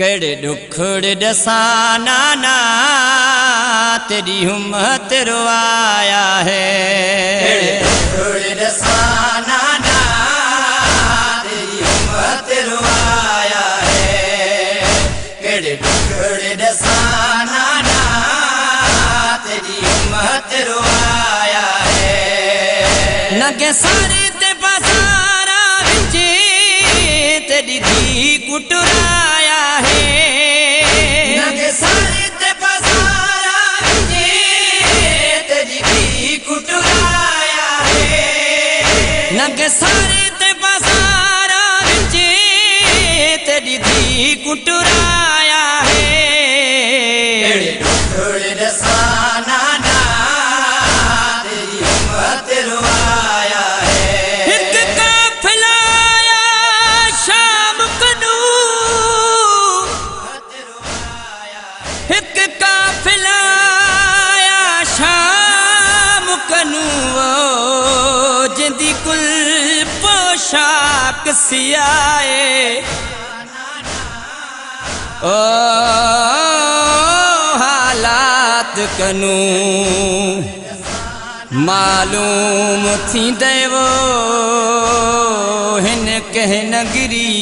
केड़े दुखड़े दसाना ना तेरी हिम्मत रुआया है। केड़े दुखड़े दसाना ना तेरी हिम्मत रुआया है। केड़े दुखड़े दसाना ना तेरी हिम्मत रुआया है। नगे सारे ते बाजारा विच तेरी धी कुटराया है। नगे सारे ते बाजारा विच तेरी धी कुटराया है। नगे सारे ते बाजारा विच तेरी धी कुटराया है। केड़े दुखड़े दसाना ना तेरी हिम्मत रुआया है। एक काफिला आया शाम कनू, एक काफिला आया शाम कनू जिंदी कुल पोशाक सियाए। ओ हालात कनू मालूम थी देवो हिन कह नगरी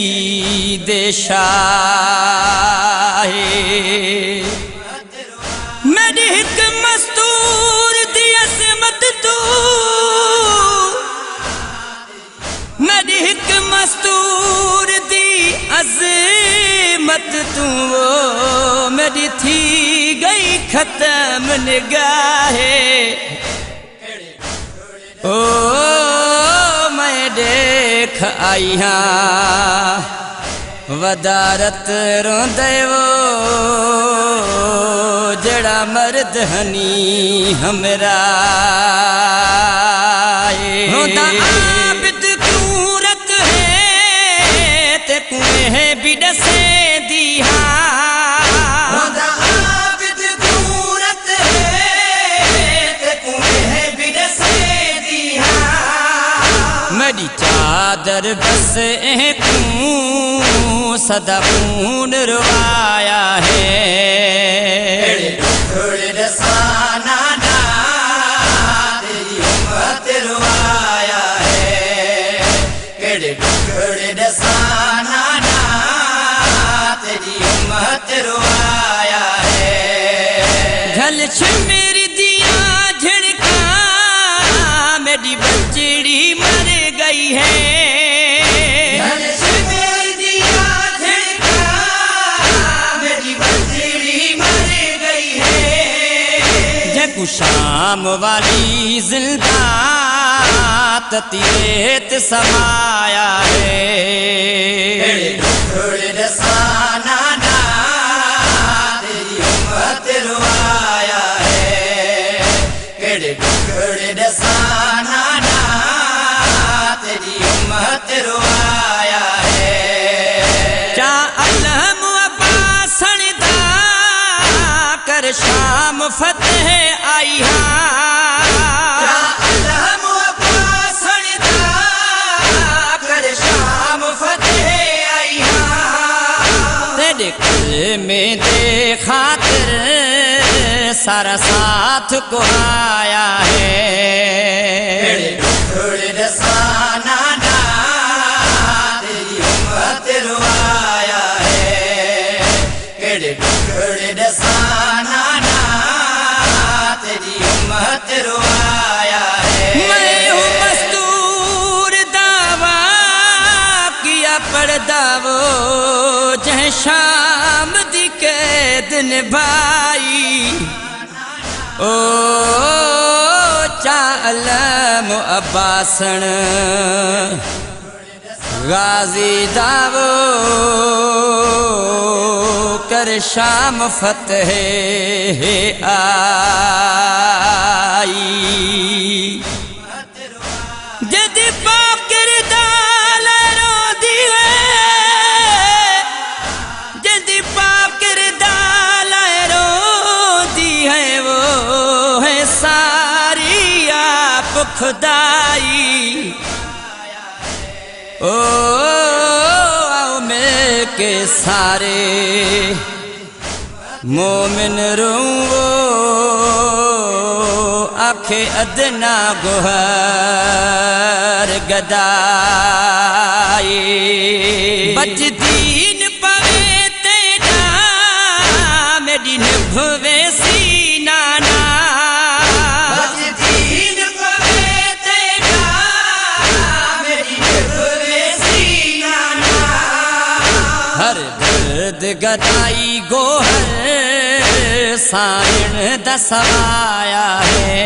देशा है। मेरी हिक मस्तूर दी अज़मत तू, मेरी हिक मस्तूर दी अज़मत तू मेरी थी गई खत्म निगाहे। ओ मैं देख आई हाँ वदारत रोंदे वो जड़ा मर्द हनी हमरा रोंदा आबिद कूरत है ते कुएं है बिडसे दिहा। रोंदा आबिद कूरत है ते कुएं है बिडसे दिहा। मेरी चादर बस सदा खून रुआया है। केड़े दुखड़े दसाना ना तेरी हिम्मत रुआया है। केड़े दुखड़े दसाना ना तेरी हिम्मत रुआया है। घल मेरी दिया झड़का मेरी बचड़ी मर गई है। शाम वाली जिंदा ततीत समाया है। केड़े दुखड़े दसाना ना तेरी हिम्मत रुआया है। केड़े दुखड़े दसाना ना तेरी हिम्मत रुआया है। क्या अलम अब्बासन दा कर शाम फतेह आई हाँ। अलहम अब्बासन दा कर शाम फतेह आई हाँ। तेरे कुल में दे खातिर सारा साथ को आया है। केड़े दुखड़े दसाना ना तेरी हिम्मत रुआया है। केड़े दुखड़े दसाना ना तेरी हिम्मत रुआया है। मैं हूँ मस्तूर दावा किया पर्दा वो जह शाम दी कैद निभाई। ओ चालम अब्बासन गाजी दावो कर शाम फतेह आई। जद पाकिर दाल रोदी है, जद पाकिर दाल रोदी है वो है सारी आप खुदाई। ओ आओ मिल के सारे मोमिन रूवो आखे अदना गुहर गदाई बजदीन पवे तेरा मेरी निभवे सीनाना बजदीन पवे तेरा मेरी निभवे सीनाना हर दर्द गदाई गोहर सायण दसाया है